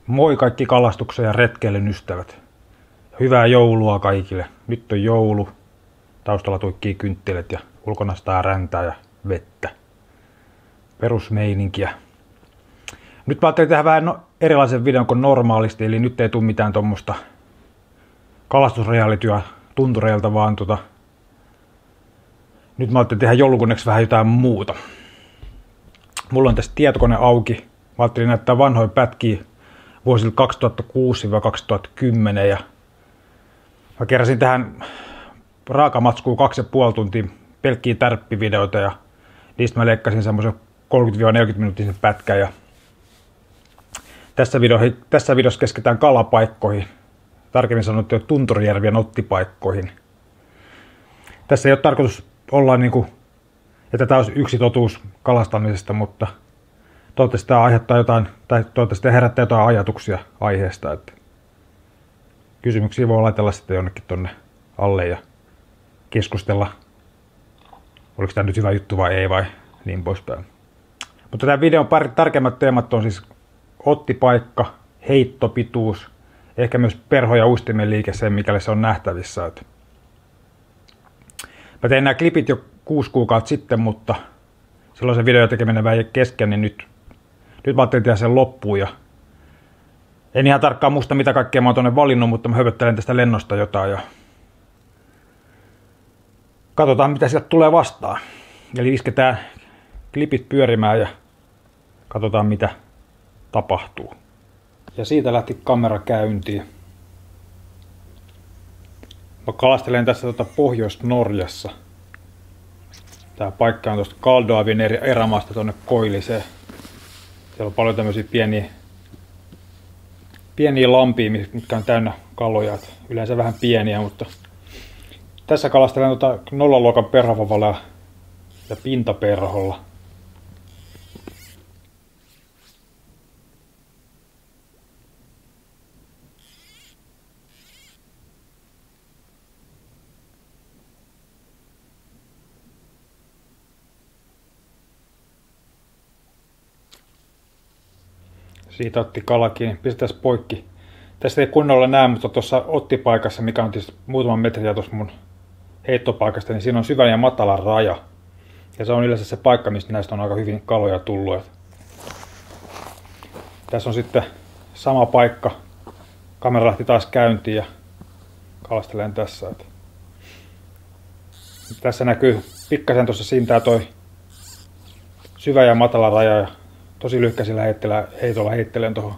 Moi kaikki kalastuksen ja retkeilyn ystävät. Hyvää joulua kaikille. Nyt on joulu. Taustalla tuikkii kynttilät ja ulkona staa räntää ja vettä. Perusmeininkiä. Nyt mä ajattelin tehdä vähän erilaisen videon kuin normaalisti, eli nyt ei tule mitään tommoista kalastusrealityä tuntureilta, vaan nyt mä ajattelin tehdä joulukunneksi vähän jotain muuta. Mulla on tässä tietokone auki. Mä ajattelin näyttää vanhoja pätkiä vuosilta 2006-2010 ja mä keräsin tähän raakamatskua 2,5 tuntia pelkkiä tärppivideoita ja niistä mä leikkasin semmoisen 30-40 minuuttisen pätkän ja tässä videossa keskitytään kalapaikkoihin, tarkemmin sanottuja tunturijärvien ottipaikkoihin. Tässä ei ole tarkoitus olla että tämä olisi yksi totuus kalastamisesta, mutta toivottavasti tämä aiheuttaa jotain, tai toivottavasti herättää jotain ajatuksia aiheesta. Että kysymyksiä voi laitella sitten jonnekin tonne alle ja keskustella, oliko tämä nyt hyvä juttu vai ei vai niin poispäin. Mutta tämän videon pari tarkemmat teemat on siis ottipaikka, heittopituus, ehkä myös perho- ja uistimen liike, sen mikäli se on nähtävissä. Että mä tein nämä klipit jo 6 kuukautta sitten, mutta silloin se video tekeminen vähän kesken, niin nyt mä ajattelin tehdä sen loppuun. Ja en ihan tarkkaan muista mitä kaikkea mä oon tonne valinnut, mutta mä höpöttelen tästä lennosta jotain ja katsotaan mitä sieltä tulee vastaan. Eli isketään klipit pyörimään ja katsotaan mitä tapahtuu. Ja siitä lähti kamera käyntiin. Mä kalastelen tässä Pohjois-Norjassa. Tää paikka on tuosta Kaldavin erämaasta tuonne Koilliseen. Siellä on paljon tämmöisiä pieniä lampia, mitkä on täynnä kaloja. Yleensä vähän pieniä, mutta tässä kalastelen nollaluokan perhovalla ja pintaperholla. Siitä otti kala kiinni. Pistetään poikki. Tästä ei kunnolla näe, mutta tuossa ottipaikassa, mikä on tietysti muutaman metriä tuossa mun heittopaikasta, niin siinä on syvän ja matalan raja. Ja se on yleensä se paikka, mistä näistä on aika hyvin kaloja tullut. Tässä on sitten sama paikka. Kamera lähti taas käyntiin ja kalastelen tässä. Tässä näkyy pikkasen tuossa siintää toi syvä ja matala raja. Ja tosi lyhkäisillä heitolla heittelen tuohon.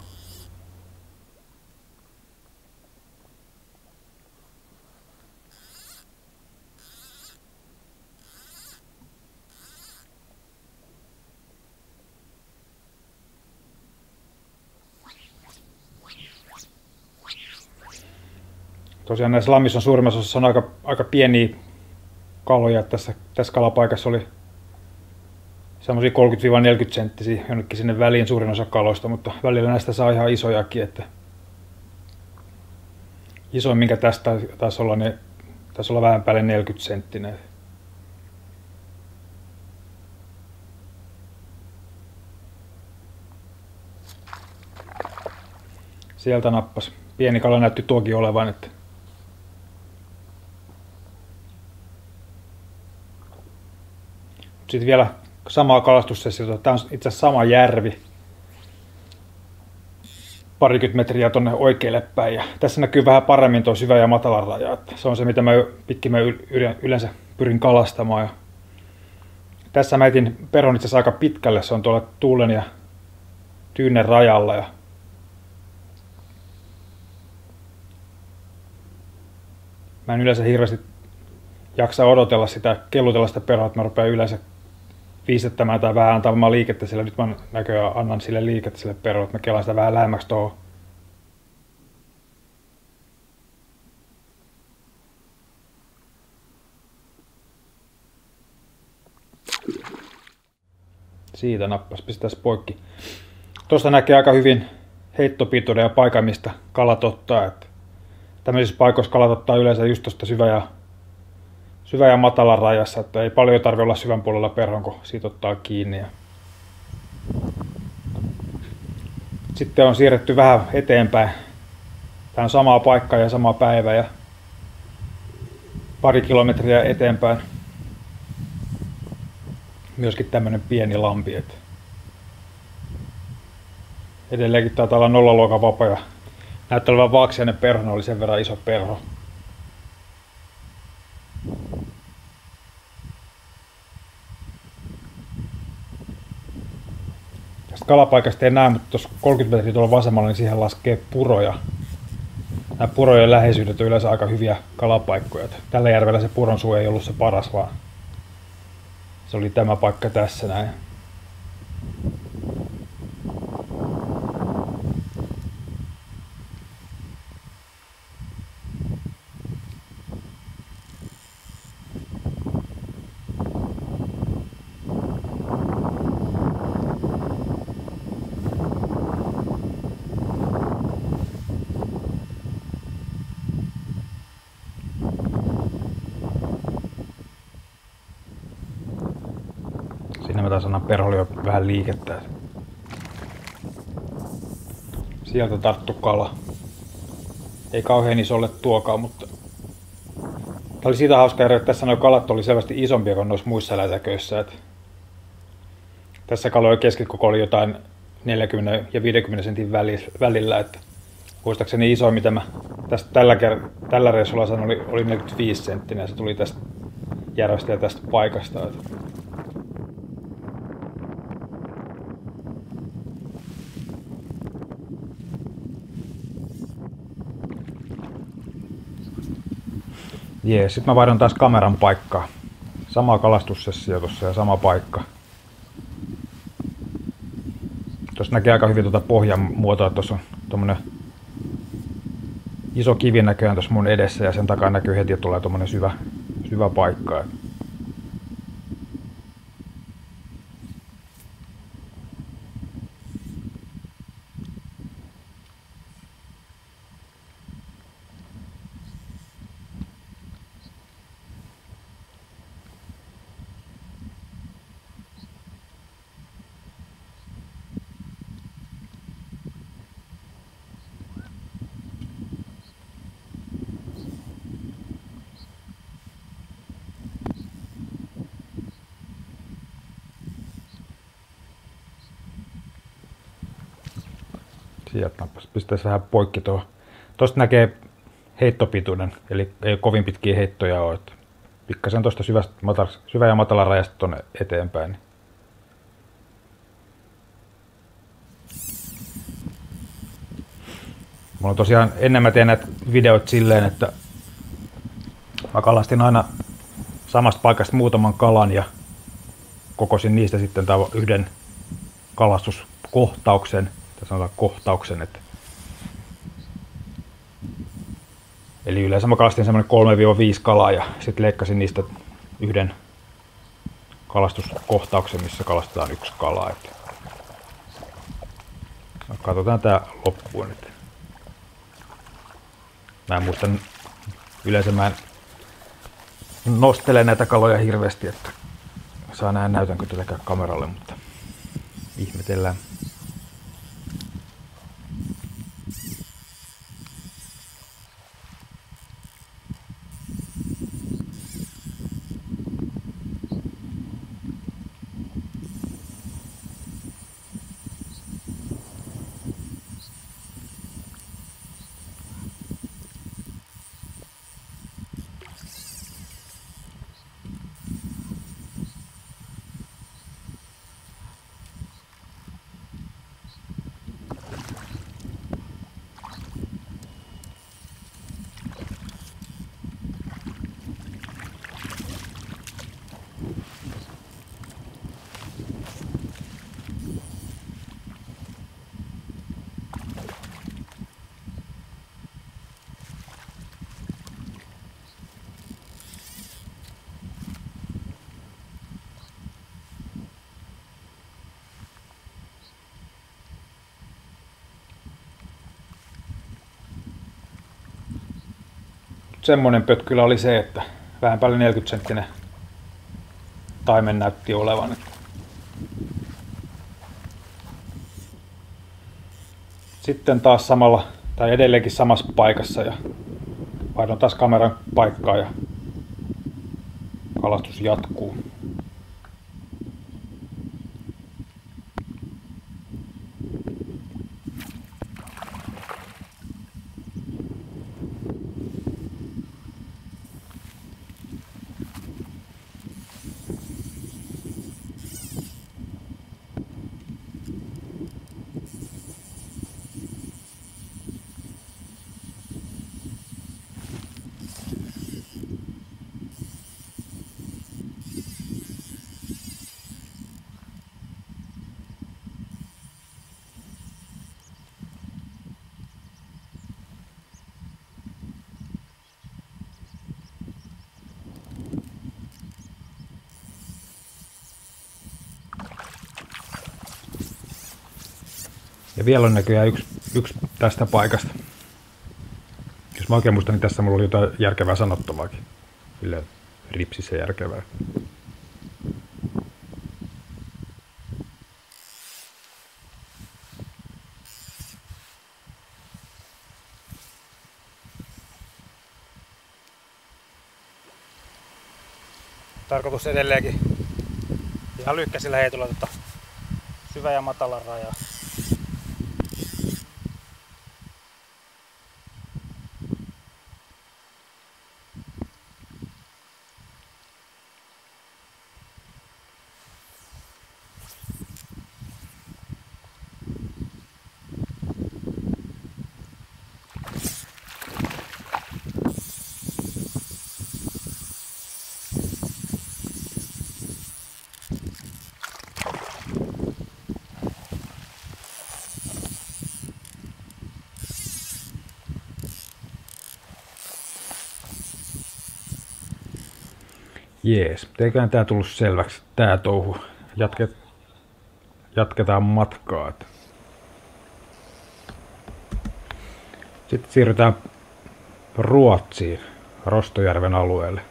Tosiaan näissä lammissa on suurimmassa osassa on aika pieniä kaloja. Tässä kalapaikassa oli semmoisia 30-40 senttisiä jonnekin sinne väliin suurin osa kaloista, mutta välillä näistä saa ihan isojakin. Että isoin minkä tästä taisi olla vähän päälle 40 senttinen. Sieltä nappas. Pieni kala näytti tuokin olevan. Että sitten vielä samaa kalastussessiota. Tämä on itse asiassa sama järvi. Parikymmentä metriä tuonne oikealle päin. Ja tässä näkyy vähän paremmin tuo syvä ja matala raja. Se on se, mitä mä yleensä pyrin kalastamaan. Ja tässä mä etin perhon itse asiassa aika pitkälle. Se on tuolla Tuulen ja Tyynen rajalla. Ja mä en yleensä hirveästi jaksa odotella sitä, kellutella sitä perhoa, että mä rupean yleensä viistettämään tai vähän antamaan liikettä sille. Nyt mä näköjään annan sille liikettä sille perholle, että mä kelaan sitä vähän lähemmäksi tuohon. Siitä nappas, pistetään poikki. Tuosta näkee aika hyvin heittopituuden ja paikan, mistä kalat ottaa. Että tämmöisissä paikoissa kalat ottaa yleensä just tuosta syvä ja matala rajassa, että ei paljon tarvitse olla syvän puolella perhon, kun siitä ottaa kiinni. Sitten on siirretty vähän eteenpäin. Tämä on samaa paikkaa ja sama päivä ja pari kilometriä eteenpäin myöskin tämmönen pieni lampi. Edelleenkin taitaa olla nollaluokan vapa ja näyttää olevan vaaksiainen perho, oli sen verran iso perho. Tästä kalapaikasta ei näe, mutta tuossa 30 metriä tuolla vasemmalla, niin siihen laskee puroja. Nämä purojen läheisyydet on yleensä aika hyviä kalapaikkoja. Tällä järvellä se puron suu ei ollut se paras, vaan se oli tämä paikka tässä näin. Siinä mä taas annan perholle jo vähän liikettä. Sieltä tarttu kala. Ei kauhean isolle tuokaan, mutta tää oli siitä hauska ero, että tässä nuo kalat oli selvästi isompia kuin noissa muissa lätäköissä. Tässä kalojen keskikoko oli jotain 40 ja 50 sentin välillä. Että muistaakseni isoin, mitä mä tästä tällä reissulla sanoin, oli 45 senttinen ja se tuli tästä järvestä ja tästä paikasta. Jee, sit mä vaihdan taas kameran paikkaa. Sama kalastussessio tossa ja sama paikka. Tuossa näkee aika hyvin tuota pohjan muotoa, että tuossa on tommonen iso kivi näköjään tuossa mun edessä ja sen takaa näkyy heti, että tulee tommonen syvä paikka. Sieltä pistäisi vähän poikki tuo. Tuosta näkee heittopituuden, eli ei kovin pitkiä heittoja ole. Pikkasen tuosta syvä ja matala rajasta tuonne eteenpäin. Mulla on tosiaan ennen mä teen näitä videoita silleen, että mä kalastin aina samasta paikasta muutaman kalan ja kokosin niistä sitten yhden kalastuskohtauksen. Sanotaan kohtauksen. Eli yleensä mä kalastin semmoinen 3-5 kalaa ja sitten leikkasin niistä yhden kalastuskohtauksen, missä kalastetaan yksi kala. Katsotaan tää loppuun. Mä en muista, yleensä mä en nostele näitä kaloja hirveästi, että saa nähdä näytänkö tätäkään kameralle, mutta ihmetellään. Semmonen pötkylä oli se, että vähän päälle 40 senttinen taimen näytti olevan. Sitten taas samalla, tai edelleenkin samassa paikassa ja vaihdan taas kameran paikkaa ja kalastus jatkuu. Ja vielä on näköjään yksi tästä paikasta. Jos mä oikein muistan, niin tässä mulla oli jotain järkevää sanottavaakin. Silleen ripsissä järkevää. Tarkoitus edelleenkin ihan lyhkäisillä heitolla syvä ja matala raja. Jees, eiköhän tää tullut selväksi, tää touhu. Jatketaan matkaa. Sitten siirrytään Ruotsiin, Rostojärven alueelle.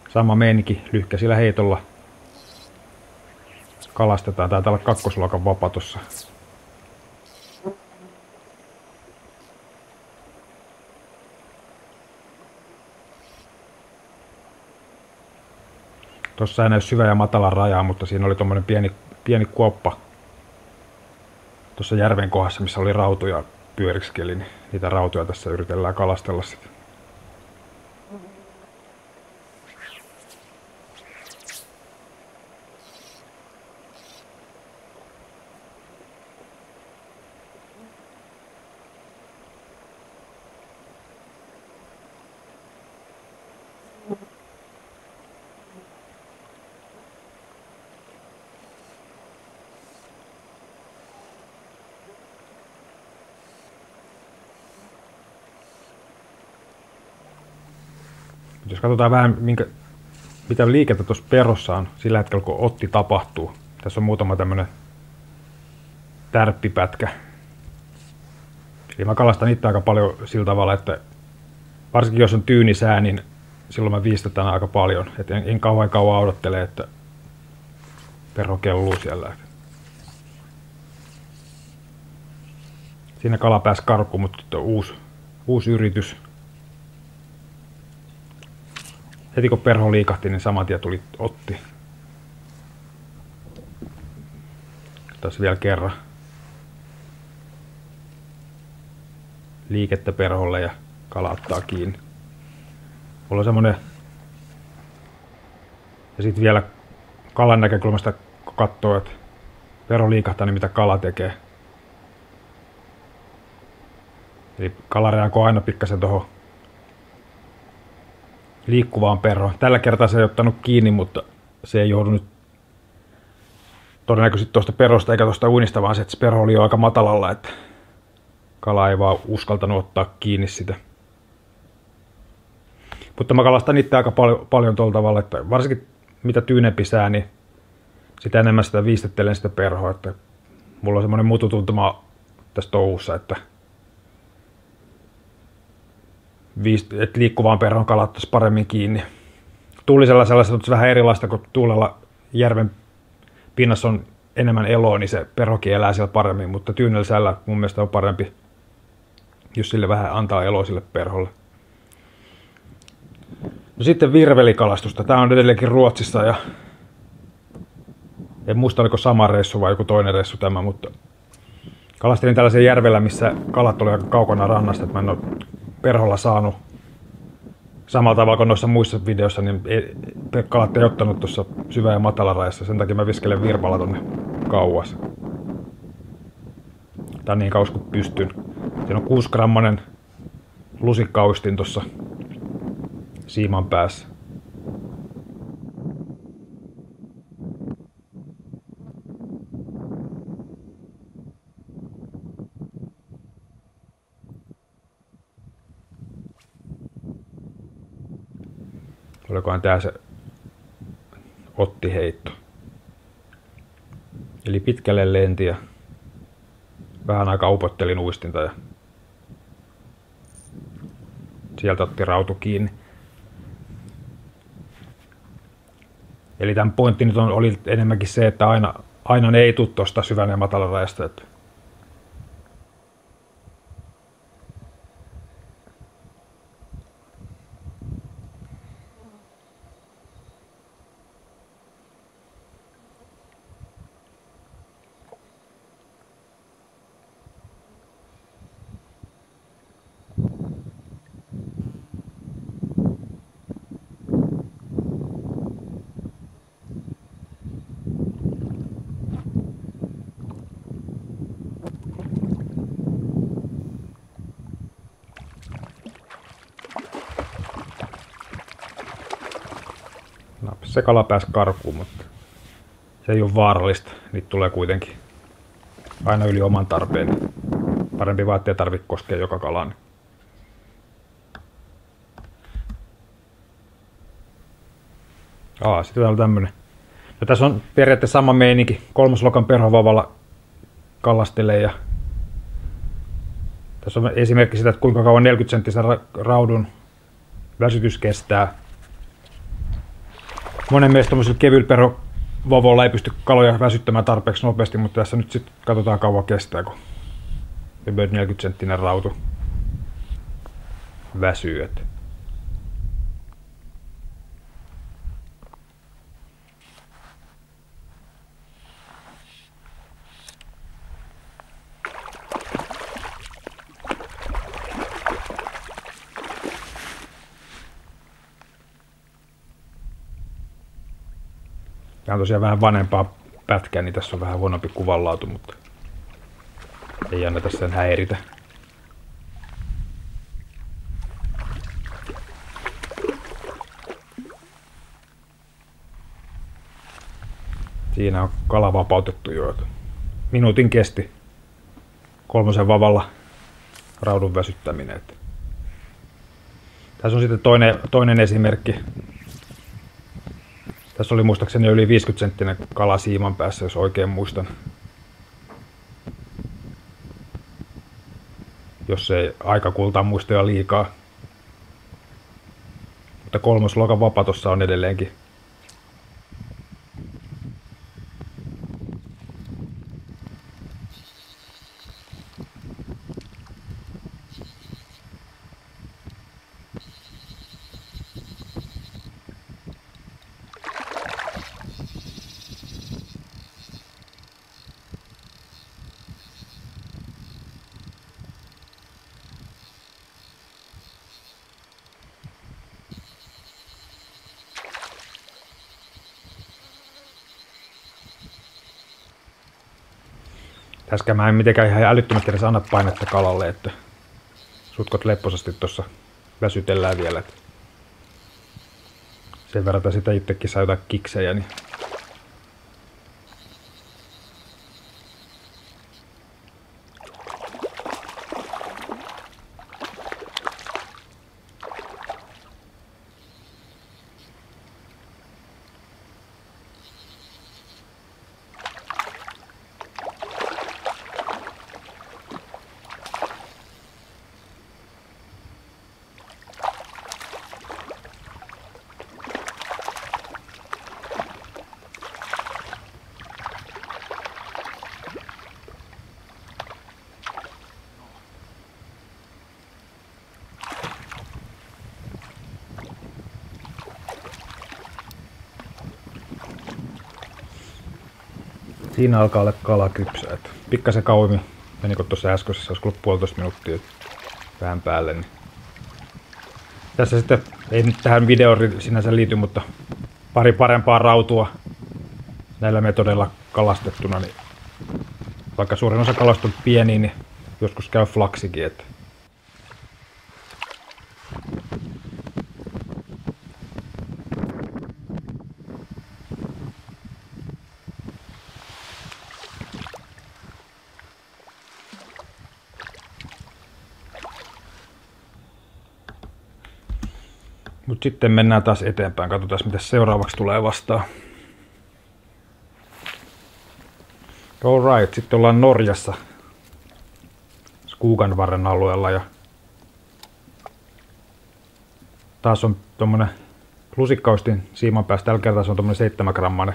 Sama meininki, lyhkäisillä heitolla kalastetaan. Taitaa olla kakkosluokan vapa tossa. Tossa ei näy syvä ja matala rajaa, mutta siinä oli tommonen pieni kuoppa tuossa järven kohdassa, missä oli rautoja pyöriskeli, niin niitä rautoja tässä yritellään kalastella sitten. Jos katsotaan vähän mitä liikettä tuossa perrossa on sillä hetkellä kun otti tapahtuu. Tässä on muutama tämmönen tärppipätkä. Eli mä kalastan itse aika paljon sillä tavalla, että varsinkin jos on tyyni sää, niin silloin mä viistetään aika paljon. Et en kauan odottele, että perho kelluu siellä. Siinä kala pääsi karkuun, mutta uusi yritys. Heti kun perho liikahti, niin saman tien tuli otti. Tässä vielä kerran. Liikettä perholle ja kala ottaa kiinni. Mulla on semmonen... Ja sitten vielä kalan näkökulmasta, kun katsoo, että perho liikahtaa, niin mitä kala tekee. Eli kala reagoi aina pikkasen tuohon liikkuvaan perhoon. Tällä kertaa se ei ottanut kiinni, mutta se ei johdu nyt todennäköisesti tuosta perhosta eikä tuosta uinista, vaan se, että se perho oli jo aika matalalla, että kala ei vaan uskaltanut ottaa kiinni sitä. Mutta mä kalastan itse aika paljon tuolla tavalla, että varsinkin mitä tyynempi sää, niin sitä enemmän sitä viistettelen sitä perhoa. Että mulla on semmoinen mututuntuma tässä touhussa, että liikkuvaan perhon kalattaisi paremmin kiinni. Tuulisella sellaista on vähän erilaista, kun tuulella järven pinnassa on enemmän eloa, niin se perhokin elää siellä paremmin, mutta tyynellä säällä mun mielestä on parempi, jos sille vähän antaa eloa sille perholle. No sitten virvelikalastusta. Tää on edelleenkin Ruotsissa ja en muista oliko sama reissu vai joku toinen reissu tämä, mutta kalastelin tällaisen järvellä, missä kalat oli aika kaukana rannasta, että mä en ole perholla saanut samalla tavalla kuin noissa muissa videoissa, niin kalat ei ottanut tuossa syvä- ja matalarajassa. Sen takia mä viskelen virvalla tonne kauas. Tää on niin kauas kuin pystyn. Siinä on 6-grammanen lusikkauistin tuossa siiman päässä. Olikohan tää se ottiheitto. Eli pitkälle lenti ja vähän aikaa upottelin uistinta ja sieltä otti rautu kiinni. Eli tämän pointti nyt oli enemmänkin se, että aina ei tule tuosta syvän ja matalan rajasta. Se kala pääsi karkuun, mutta se ei ole vaarallista. Niitä tulee kuitenkin aina yli oman tarpeen. Parempi vaan, ettei tarvitse koskea joka kalaan. Sitten täällä on tämmönen. Ja tässä on periaatteessa sama meininki. 3. lokan perhovavalla kalastelee. Ja tässä on esimerkki sitä, että kuinka kauan 40-senttisen raudun väsytys kestää. Monen mielestä tommosella kevyillä perhovovolla ei pysty kaloja väsyttämään tarpeeksi nopeasti, mutta tässä nyt sitten katsotaan kauan kestää, kun 40-senttinen rautu väsyy. Tämä on tosiaan vähän vanhempaa pätkää, niin tässä on vähän huonompi kuvanlaatu, mutta ei anneta sen häiritä. Siinä on kala vapautettu jo. Minuutin kesti 3 vavalla raudun väsyttäminen. Tässä on sitten toinen esimerkki. Tässä oli muistaakseni yli 50-senttinen kala siiman päässä, jos oikein muistan. Jos ei aikakultaa muista jo liikaa. Mutta 3. lokan vapa tossa on edelleenkin. Äsken mä en mitenkään ihan älyttömästi edes anna painetta kalalle, että sutkot lepposasti tuossa väsytellään vielä. Että sen verran sitä itsekin saa jotain kiksejä. Niin Siinä alkaa olla kala kypsää. Pikkasen kauemmin meni kuin tuossa äskeisessä, olisi ollut 1,5 minuuttia vähän päälle. Niin. Tässä sitten, ei nyt tähän videoon sinänsä liity, mutta pari parempaa rautua näillä metodeilla kalastettuna. Niin vaikka suurin osa kaloista on pieniä, niin joskus käy flaksikin. Että. Mut sitten mennään taas eteenpäin. Katsotaan mitä seuraavaksi tulee vastaan. Alright, sitten ollaan Norjassa. Skoganvarren alueella ja taas on tommonen lusikkaustin siiman päästä. Tällä kertaa se on tommonen 7-grammainen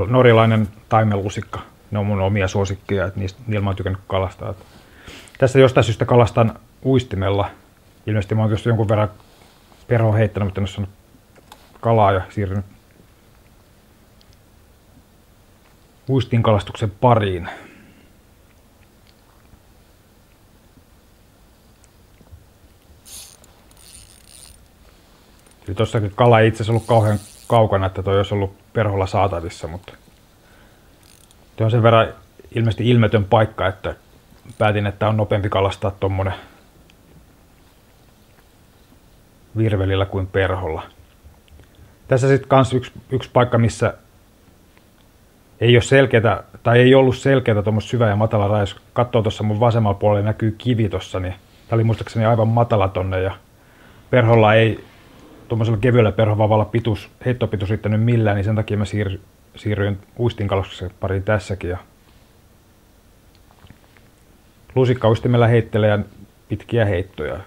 norjalainen taimenlusikka. Ne on mun omia suosikkeja, että niillä mä oon tykännyt kalastaa. Tässä jostain syystä kalastan uistimella. Ilmeisesti mä oon tietysti jonkun verran perhoa heittänyt, mutta en ole saanut kalaa ja siirrynyt uistinkalastuksen pariin. Eli tossakin kala ei itse asiassa ollut kauhean kaukana, että toi olisi ollut perholla saatavissa, mutta toi on sen verran ilmeisesti ilmetön paikka, että päätin, että on nopeampi kalastaa tommonen virvelillä kuin perholla. Tässä sitten kans yksi paikka, missä ei ole selkeätä, tai ei ollut selkeätä tuommoista syvä ja matala raja. Jos katsoo tuossa mun vasemmalla puolella näkyy kivi tossa, niin tää oli muistaakseni aivan matala tonne ja perholla ei tuommoisella kevyellä perhovavalla heittopituus riittänyt millään, niin sen takia mä siirryin uistinkalastuksen pariin tässäkin. Ja lusikka uistimella heittelee ja pitkiä heittoja.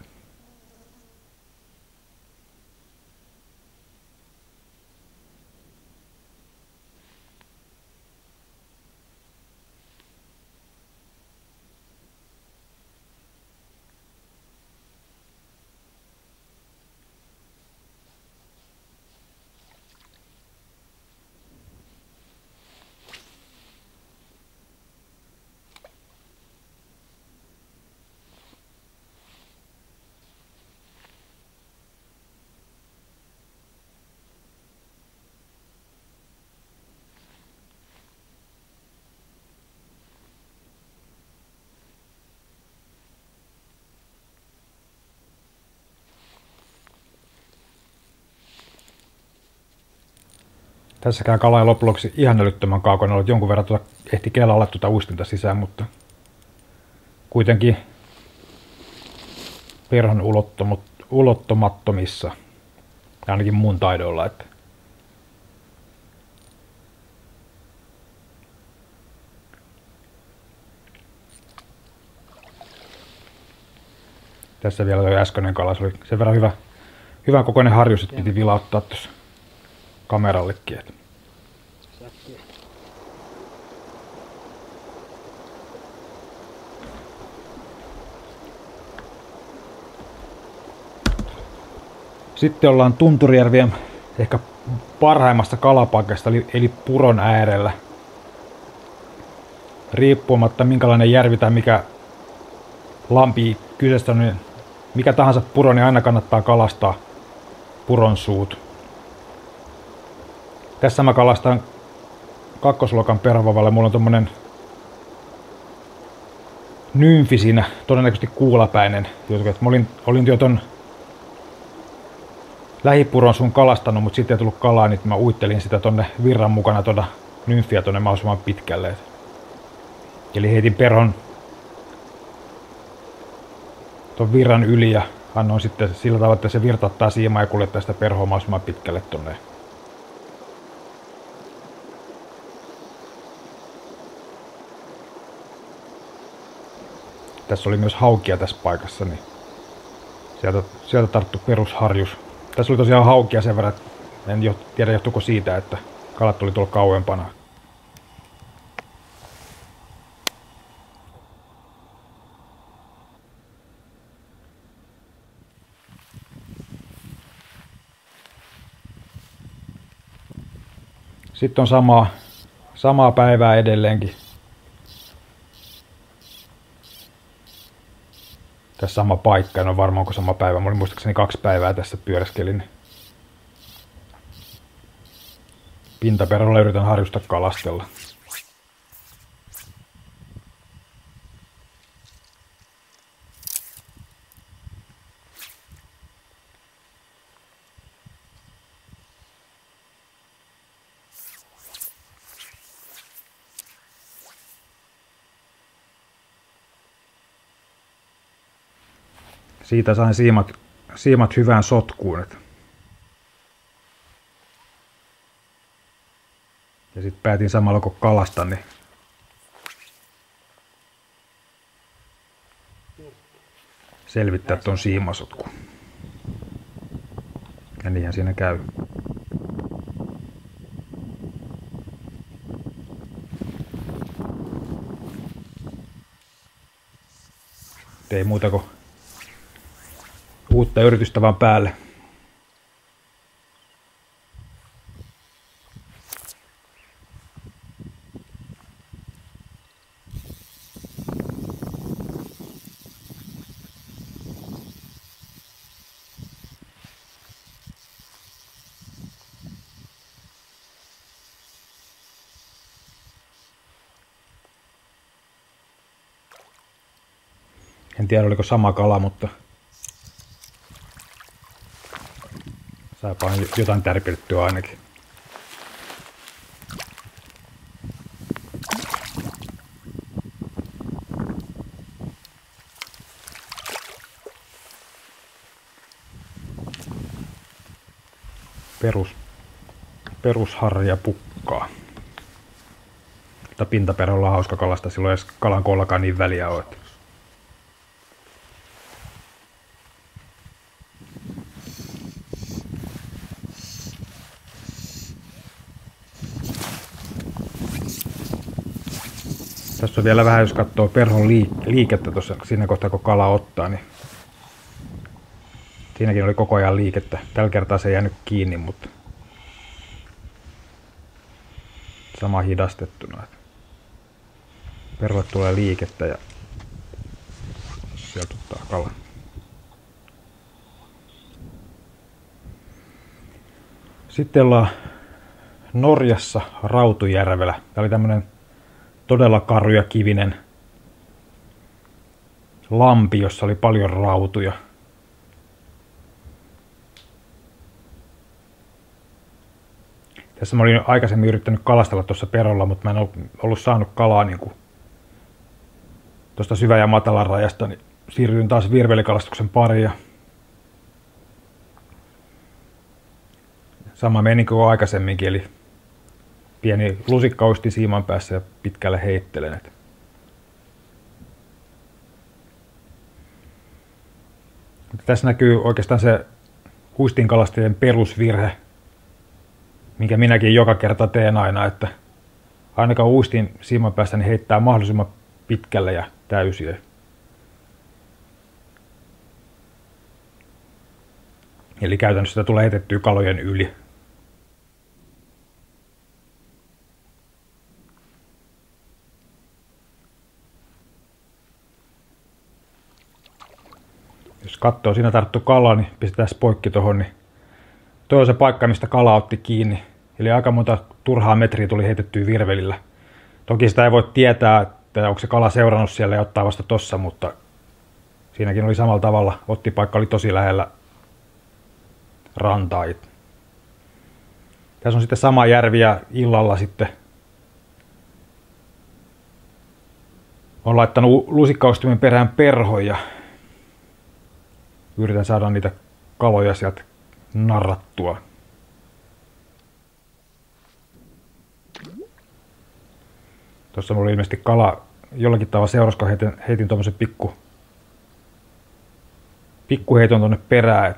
Tässäkään kala ei loppujen lopuksi ihan älyttömän kaukana ollut. Jonkun verran ehti kelalla uistinta sisään, mutta kuitenkin perhon ulottumattomissa. Ainakin mun taidoilla. Että. Tässä vielä tuo äskeinen kala. Se oli sen verran hyvän kokoinen harjus, että piti vilauttaa tuossa kamerallekin. Sitten ollaan Tunturijärvien ehkä parhaimmasta kalapaikasta, eli puron äärellä. Riippumatta minkälainen järvi tai mikä lampi kyseessä on, niin mikä tahansa puro, niin aina kannattaa kalastaa puron suut. Tässä mä kalastan kakkosluokan perhovavalle. Mulla on tommonen nymfi siinä, todennäköisesti kuulapäinen. Mä olin jo ton lähipuron sun kalastanut, mutta sitten ei tullut kalaa, niin mä uittelin sitä tonne virran mukana tuota nymfiä tonne mahdollisimman pitkälle. Eli heitin perhon ton virran yli ja annoin sitten sillä tavalla, että se virta ottaa siimaa ja kuljettaa sitä perhoa mahdollisimman pitkälle tonne. Tässä oli myös haukia tässä paikassa, niin sieltä tarttu perusharjus. Tässä oli tosiaan haukia sen verran, että en tiedä johtuuko siitä, että kalat tuli tuolla kauempana. Sitten on samaa Samaa päivää edelleenkin. Tässä sama paikka, en ole varma onko sama päivä. Mä olin muistaakseni 2 päivää tässä pyöräskelin. Pintaperällä yritän harjusta kalastella. Siitä sain siimat hyvään sotkuun. Ja sitten päätin samalla kun kalastan, niin selvittää ton siimasotkun. Ja niinhän siinä käy. Ei muuta kuin uutta yritystä vaan päälle. En tiedä oliko sama kala, mutta saipa jotain tärpilttyä ainakin. Perusharja pukkaa. Mutta pintaperällä on hauska kalasta, silloin ei kalan koollakaan niin väliä ole. Tässä on vielä vähän, jos katsoo perhon liikettä tuossa siinä kohtaa, kun kala ottaa, niin siinäkin oli koko ajan liikettä. Tällä kertaa se ei jäänyt kiinni, mutta sama hidastettuna. Perholle tulee liikettä ja sieltä ottaa kala. Sitten ollaan Norjassa Rautujärvellä. Tämä oli tämmönen todella karu ja kivinen lampi, jossa oli paljon rautuja. Tässä mä olin aikaisemmin yrittänyt kalastella tuossa perolla, mutta mä en ollut saanut kalaa niin tuosta syvä- ja matalan rajasta, niin siirryin taas virvelikalastuksen pariin. Sama meni kuin aikaisemminkin, eli pieni lusikka uisti siiman päässä ja pitkälle heittelen. Tässä näkyy oikeastaan se uistinkalastajien perusvirhe, minkä minäkin joka kerta teen aina, että ainakaan uistin siiman päässä niin heittää mahdollisimman pitkälle ja täysiä. Eli käytännössä sitä tulee heitettyä kalojen yli. Jos katsoo, siinä tarttu kala, niin pistetään poikki tuohon, niin tuo on se paikka, mistä kala otti kiinni. Eli aika monta turhaa metriä tuli heitettyä virvelillä. Toki sitä ei voi tietää, että onko se kala seurannut siellä ja ottaa vasta tossa, mutta siinäkin oli samalla tavalla. Ottipaikka oli tosi lähellä rantaa. Tässä on sitten sama järvi ja illalla sitten on laittanut lusikkaustimen perään perhon ja yritän saada niitä kaloja sieltä narrattua. Tuossa mulla oli ilmeisesti kala jollakin tavalla seurasi, kun heitin tuommoisen pikkuheiton tuonne perään.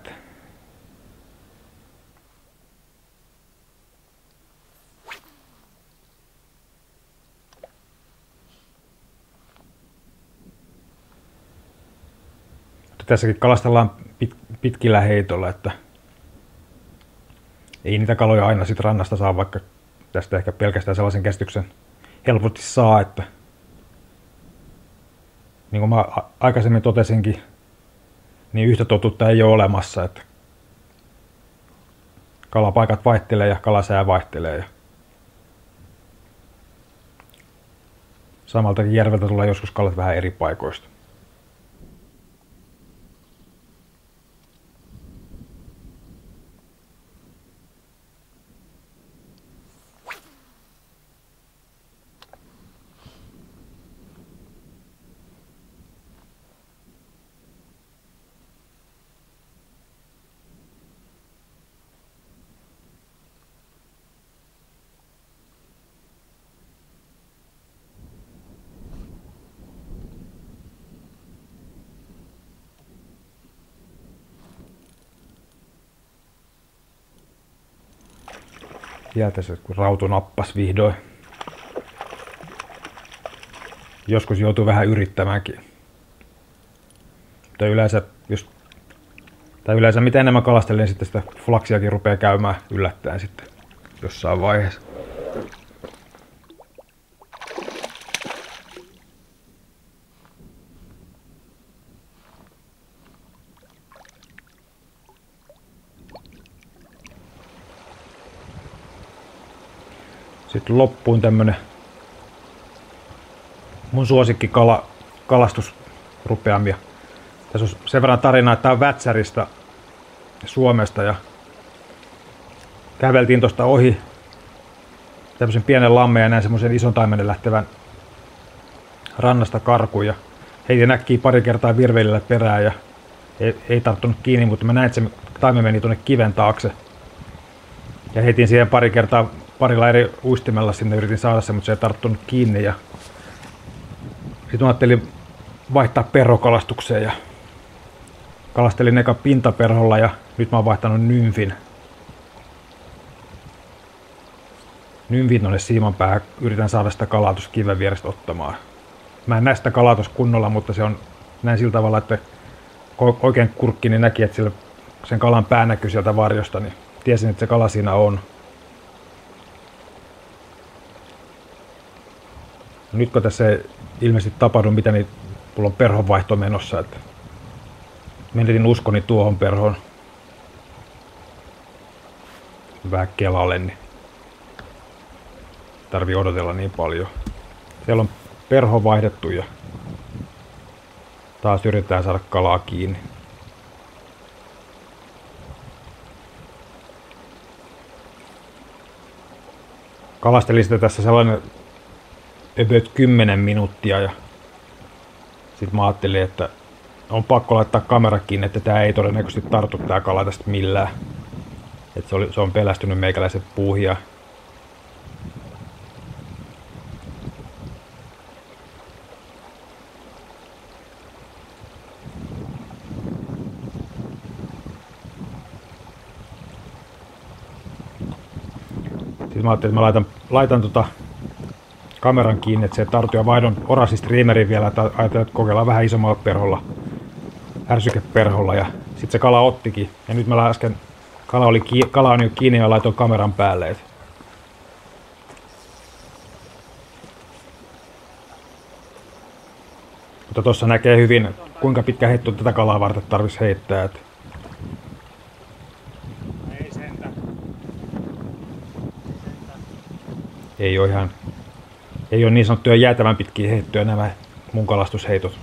Tässäkin kalastellaan pitkillä heitolla, että ei niitä kaloja aina sit rannasta saa, vaikka tästä ehkä pelkästään sellaisen käsityksen helposti saa, että niin kuin mä aikaisemmin totesinkin, niin yhtä totuutta ei ole olemassa, että kalapaikat vaihtelee ja kalasää vaihtelee. Ja samaltakin järveltä tulee joskus kalat vähän eri paikoista. Ja tässä kun rautu nappas vihdoin. Joskus joutuu vähän yrittämäänkin. Mutta yleensä mitä enemmän kalastelen, niin sitten sitä flaksiakin rupeaa käymään yllättäen sitten jossain vaiheessa. Sitten loppuun tämmönen mun suosikki kalastusrupeamia. Tässä on sen verran tarinaa, että tää on Vätsäristä Suomesta ja käveltiin tosta ohi tämmösen pienen lammeen ja näin semmosen ison taimenen lähtevän rannasta karkuun ja heitin äkkiä pari kertaa virveilillä perään ja ei tarttunut kiinni, mutta mä näin, että se taimen meni tuonne kiven taakse ja heitin siihen pari kertaa parilla eri uistimella sinne, yritin saada sen, mutta se ei tarttunut kiinni. Ja sitten ajattelin vaihtaa perhokalastukseen ja kalastelin eka pintaperholla ja nyt mä oon vaihtanut nymfin. Nymfin tonne siiman päähän, yritän saada sitä kalaa tuossa kiven vierestä ottamaan. Mä en näe sitä kalaa tuossa kunnolla, mutta se on näin sillä tavalla, että oikein kurkkini näki, että sen kalan pää näkyy sieltä varjosta, niin tiesin, että se kala siinä on. Nyt kun tässä ei ilmeisesti tapahdu mitä, niin mulla on perhonvaihto menossa, että menetin uskoni tuohon perhoon vähän kelalle, niin tarvii odotella niin paljon. Siellä on perho vaihdettu ja taas yritetään saada kalaa kiinni. Kalastelin sitä tässä sellainen about 10 minuuttia ja sit mä ajattelin, että on pakko laittaa kamera kiinni, että tää ei todennäköisesti tartu tää kala tästä millään. Että se on pelästynyt meikäläiset puuhia. Sitten mä ajattelin, että mä laitan kameran kiinni, että se tarttuu ja vaihdon orasi-streamerin vielä, että ajatellaan, että kokeillaan vähän isommalla perholla, ärsykeperholla ja sitten se kala ottikin. Ja nyt mä äsken, kala on jo kiinni ja laitoin kameran päälle. Mutta tossa näkee hyvin, kuinka pitkä heitto tätä kalaa varten tarvitsisi heittää. Että ei ole niin sanottuja jäätävän pitkiä heittoja nämä mun kalastusheitot.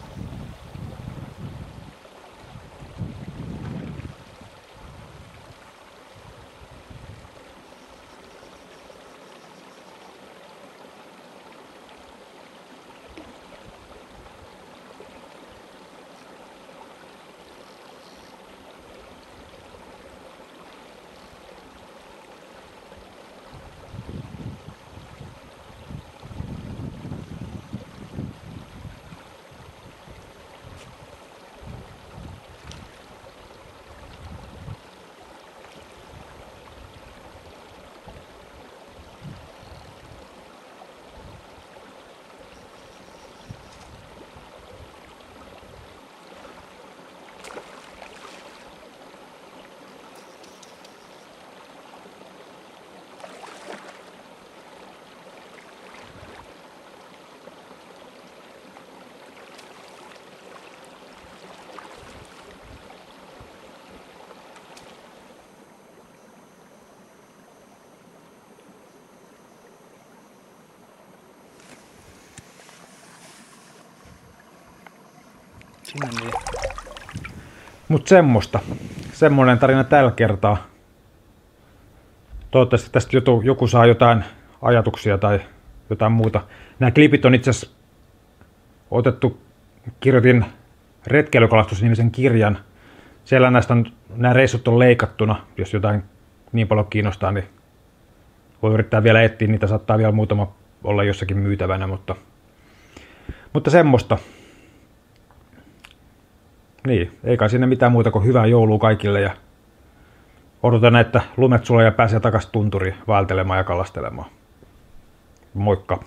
sinne niin. Mut semmonen tarina tällä kertaa. Toivottavasti tästä joku saa jotain ajatuksia tai jotain muuta. Nämä klipit on itse asiassa otettu, kirjoitin Retkeilykalastus-nimisen kirjan. Siellä nämä reissut on leikattuna, jos jotain niin paljon kiinnostaa, niin voi yrittää vielä etsiä, niitä saattaa vielä muutama olla jossakin myytävänä, mutta semmoista. Niin, ei kai sinne mitään muuta kuin hyvää joulua kaikille ja odotan, että lumet sulaa ja pääsee takaisin tunturiin vaeltelemaan ja kalastelemaan. Moikka!